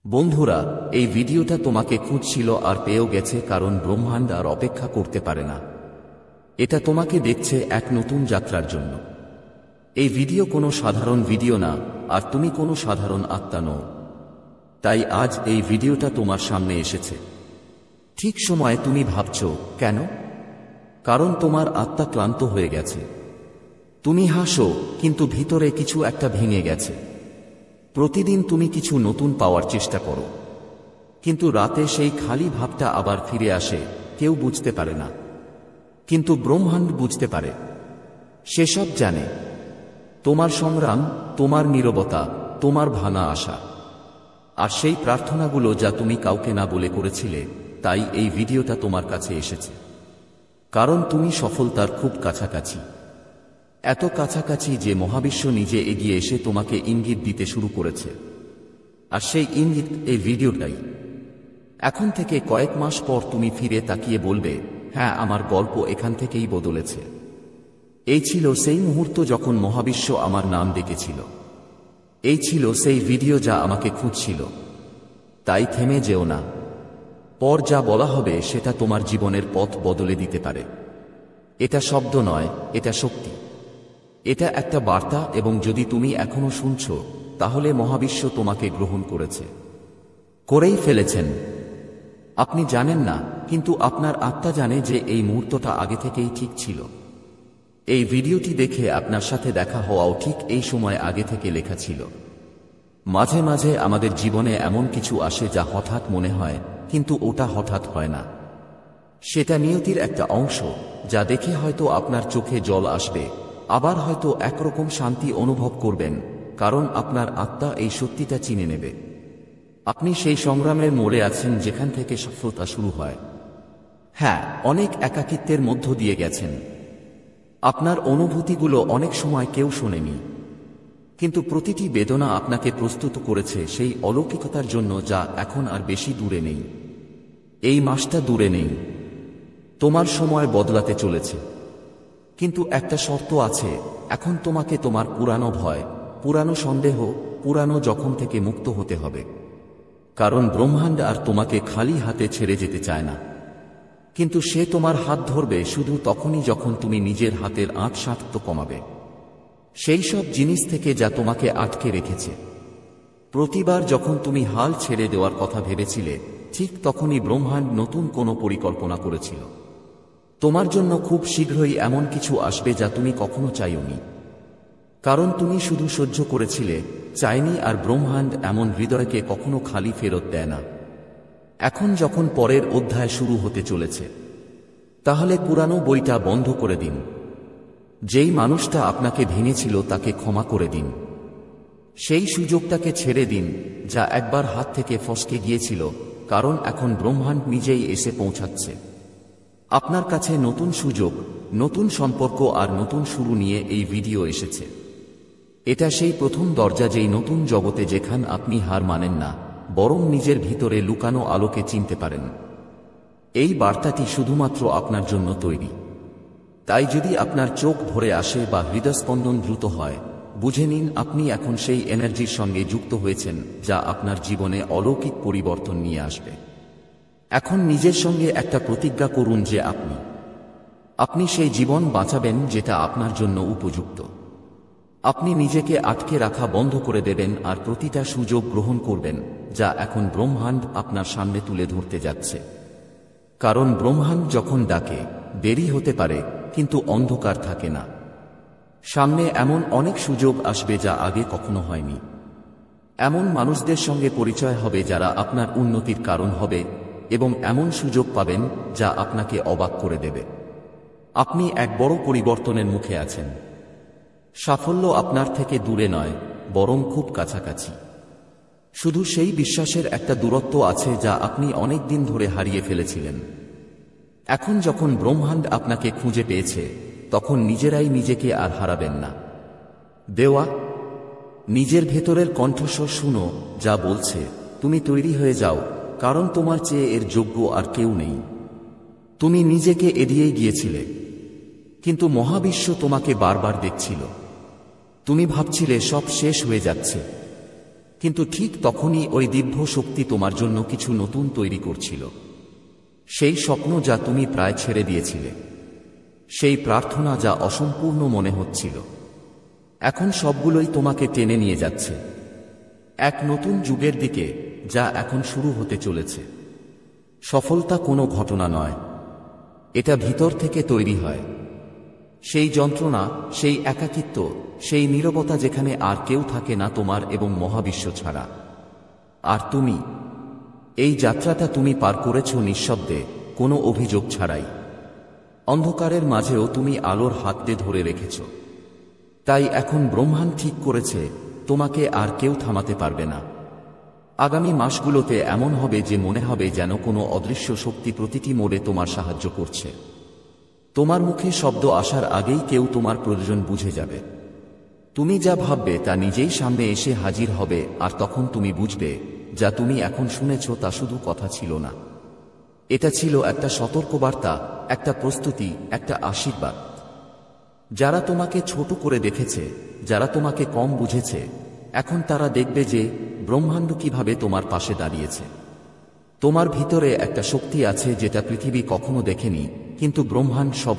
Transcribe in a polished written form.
বন্ধুরা, এই ভিডিওটা তোমাকে খুঁজছিল আর পেয়েও গেছে, কারণ ব্রহ্মাণ্ড আর অপেক্ষা করতে পারে না। এটা তোমাকে দেখছে এক নতুন যাত্রার জন্য। এই ভিডিও কোনো সাধারণ ভিডিও না, আর তুমি কোনো সাধারণ আত্মা নও। তাই আজ এই ভিডিওটা তোমার সামনে এসেছে ঠিক সময়ে। তুমি ভাবছো কেন? কারণ তোমার আত্মা ক্লান্ত হয়ে গেছে। তুমি হাসো, কিন্তু ভিতরে কিছু একটা ভেঙে গেছে। প্রতিদিন তুমি কিছু নতুন পাওয়ার চেষ্টা করো, কিন্তু রাতে সেই খালি ভাবটা আবার ফিরে আসে। কেউ বুঝতে পারে না, কিন্তু ব্রহ্মাণ্ড বুঝতে পারে। সেসব জানে তোমার সংগ্রাম, তোমার নীরবতা, তোমার ভাঙা আশা, আর সেই প্রার্থনাগুলো যা তুমি কাউকে না বলে করেছিলে। তাই এই ভিডিওটা তোমার কাছে এসেছে, কারণ তুমি সফলতার খুব কাছাকাছি। এত কাছাকাছি যে মহাবিশ্ব নিজে এগিয়ে এসে তোমাকে ইঙ্গিত দিতে শুরু করেছে। আর সেই ইঙ্গিত এই ভিডিওটাই। এখন থেকে কয়েক মাস পর তুমি ফিরে তাকিয়ে বলবে, হ্যাঁ, আমার গল্প এখান থেকেই বদলেছে। এই ছিল সেই মুহূর্ত যখন মহাবিশ্ব আমার নাম ডেকেছিল। এই ছিল সেই ভিডিও যা আমাকে খুঁজছিল। তাই থেমে যেও না। পর যা বলা হবে সেটা তোমার জীবনের পথ বদলে দিতে পারে। এটা শব্দ নয়, এটা শক্তি। এটা একটা বার্তা, এবং যদি তুমি এখনো শুনছো, তাহলে মহাবিশ্ব তোমাকে গ্রহণ করেই ফেলেছেন। আপনি জানেন না, কিন্তু আপনার আত্মা জানে যে এই মুহূর্তটা আগে থেকেই ঠিক ছিল। এই ভিডিওটি দেখে আপনার সাথে দেখা হওয়াও ঠিক এই সময় আগে থেকে লেখা ছিল। মাঝে মাঝে আমাদের জীবনে এমন কিছু আসে যা হঠাৎ মনে হয়, কিন্তু ওটা হঠাৎ হয় না। সেটা নিয়তির একটা অংশ, যা দেখে হয়তো আপনার চোখে জল আসবে, আবার হয়তো একরকম শান্তি অনুভব করবেন, কারণ আপনার আত্মা এই সত্যিটা চিনে নেবে। আপনি সেই সংগ্রামের মোড়ে আছেন যেখান থেকে সফলতা শুরু হয়। হ্যাঁ, অনেক একাকিত্বের মধ্য দিয়ে গেছেন। আপনার অনুভূতিগুলো অনেক সময় কেউ শোনেনি, কিন্তু প্রতিটি বেদনা আপনাকে প্রস্তুত করেছে সেই অলৌকিকতার জন্য যা এখন আর বেশি দূরে নেই। এই মাসটা দূরে নেই। তোমার সময় বদলাতে চলেছে, কিন্তু একটা শর্ত আছে। এখন তোমাকে তোমার পুরানো ভয়, পুরানো সন্দেহ, পুরানো জখম থেকে মুক্ত হতে হবে। কারণ ব্রহ্মাণ্ড আর তোমাকে খালি হাতে ছেড়ে যেতে চায় না, কিন্তু সে তোমার হাত ধরবে শুধু তখনই যখন তুমি নিজের হাতের আঁট সাঁট কমাবে সেই সব জিনিস থেকে যা তোমাকে আটকে রেখেছে। প্রতিবার যখন তুমি হাল ছেড়ে দেওয়ার কথা ভেবেছিলে, ঠিক তখনই ব্রহ্মাণ্ড নতুন কোনো পরিকল্পনা করেছিল। তোমার জন্য খুব শীঘ্রই এমন কিছু আসবে যা তুমি কখনো চাইওনি, কারণ তুমি শুধু সহ্য করেছিলে, চাইনি। আর ব্রহ্মাণ্ড এমন হৃদয়কে কখনো খালি ফেরত দেয় না। এখন যখন পরের অধ্যায় শুরু হতে চলেছে, তাহলে পুরানো বইটা বন্ধ করে দিন। যেই মানুষটা আপনাকে ভেঙেছিল তাকে ক্ষমা করে দিন। সেই সুযোগটাকে ছেড়ে দিন যা একবার হাত থেকে ফসকে গিয়েছিল, কারণ এখন ব্রহ্মাণ্ড নিজেই এসে পৌঁছাচ্ছে আপনার কাছে। নতুন সুযোগ, নতুন সম্পর্ক আর নতুন শুরু নিয়ে এই ভিডিও এসেছে। এটা সেই প্রথম দরজা, যেই নতুন জগতে যেখান আপনি হার মানেন না, বরং নিজের ভিতরে লুকানো আলোকে চিনতে পারেন। এই বার্তাটি শুধুমাত্র আপনার জন্য তৈরি। তাই যদি আপনার চোখ ভরে আসে বা হৃদস্পন্দন দ্রুত হয়, বুঝে নিন আপনি এখন সেই এনার্জির সঙ্গে যুক্ত হয়েছেন যা আপনার জীবনে অলৌকিক পরিবর্তন নিয়ে আসবে। এখন নিজের সঙ্গে একটা প্রতিজ্ঞা করুন যে আপনি সেই জীবন বাঁচাবেন যেটা আপনার জন্য উপযুক্ত। আপনি নিজেকে আটকে রাখা বন্ধ করে দেবেন আর প্রতিটা সুযোগ গ্রহণ করবেন যা এখন ব্রহ্মাণ্ড আপনার সামনে তুলে ধরতে যাচ্ছে। কারণ ব্রহ্মাণ্ড যখন ডাকে, দেরি হতে পারে, কিন্তু অন্ধকার থাকে না। সামনে এমন অনেক সুযোগ আসবে যা আগে কখনো হয়নি। এমন মানুষদের সঙ্গে পরিচয় হবে যারা আপনার উন্নতির কারণ হবে, এবং এমন সুযোগ পাবেন যা আপনাকে অবাক করে দেবে। আপনি এক বড় পরিবর্তনের মুখে আছেন। সাফল্য আপনার থেকে দূরে নয়, বরং খুব কাছাকাছি। শুধু সেই বিশ্বাসের একটা দূরত্ব আছে যা আপনি অনেক দিন ধরে হারিয়ে ফেলেছিলেন। এখন যখন ব্রহ্মাণ্ড আপনাকে খুঁজে পেয়েছে, তখন নিজেরাই নিজেকে আর হারাবেন না। দেওয়া নিজের ভেতরের কণ্ঠস্বর শুনো, যা বলছে, তুমি তৈরি হয়ে যাও, কারণ তোমার চেয়ে এর যোগ্য আর কেউ নেই। তুমি নিজেকে এড়িয়ে গিয়েছিলে, কিন্তু মহাবিশ্ব তোমাকে বারবার দেখছিল। তুমি ভাবছিলে সব শেষ হয়ে যাচ্ছে, কিন্তু ঠিক তখনই ওই দিব্য শক্তি তোমার জন্য কিছু নতুন তৈরি করছিল। সেই স্বপ্ন যা তুমি প্রায় ছেড়ে দিয়েছিলে, সেই প্রার্থনা যা অসম্পূর্ণ মনে হচ্ছিল, এখন সবগুলোই তোমাকে টেনে নিয়ে যাচ্ছে এক নতুন যুগের দিকে, যা এখন শুরু হতে চলেছে। সফলতা কোনো ঘটনা নয়, এটা ভিতর থেকে তৈরি হয়। সেই যন্ত্রণা, সেই একাকিত্ব, সেই নীরবতা যেখানে আর কেউ থাকে না তোমার এবং মহাবিশ্ব ছাড়া। আর তুমি, এই যাত্রাটা তুমি পার করেছ নিঃশব্দে, কোনো অভিযোগ ছাড়াই। অন্ধকারের মাঝেও তুমি আলোর হাতে ধরে রেখেছ। তাই এখন ব্রহ্মাণ্ড ঠিক করেছে, তোমাকে আর কেউ থামাতে পারবে না। আগামী মাসগুলোতে এমন হবে যে মনে হবে যেন কোনো অদৃশ্য শক্তি প্রতিটি মোড়ে তোমার সাহায্য করছে। তোমার মুখে শব্দ আসার আগেই কেউ তোমার প্রয়োজন বুঝে যাবে। তুমি যা ভাববে তা নিজেই সামনে এসে হাজির হবে, আর তখন তুমি বুঝবে যা তুমি এখন শুনেছ তা শুধু কথা ছিল না, এটা ছিল একটা সতর্কবার্তা, একটা প্রস্তুতি, একটা আশীর্বাদ। যারা তোমাকে ছোট করে দেখেছে, যারা তোমাকে কম বুঝেছে, এখন তারা দেখবে যে ব্রহ্মাণ্ড কিভাবে তোমার পাশে দাঁড়িয়েছে। তোমার ভিতরে একটা শক্তি আছে যেটা পৃথিবী কখনো দেখেনি, কিন্তু ব্রহ্মাণ্ড সব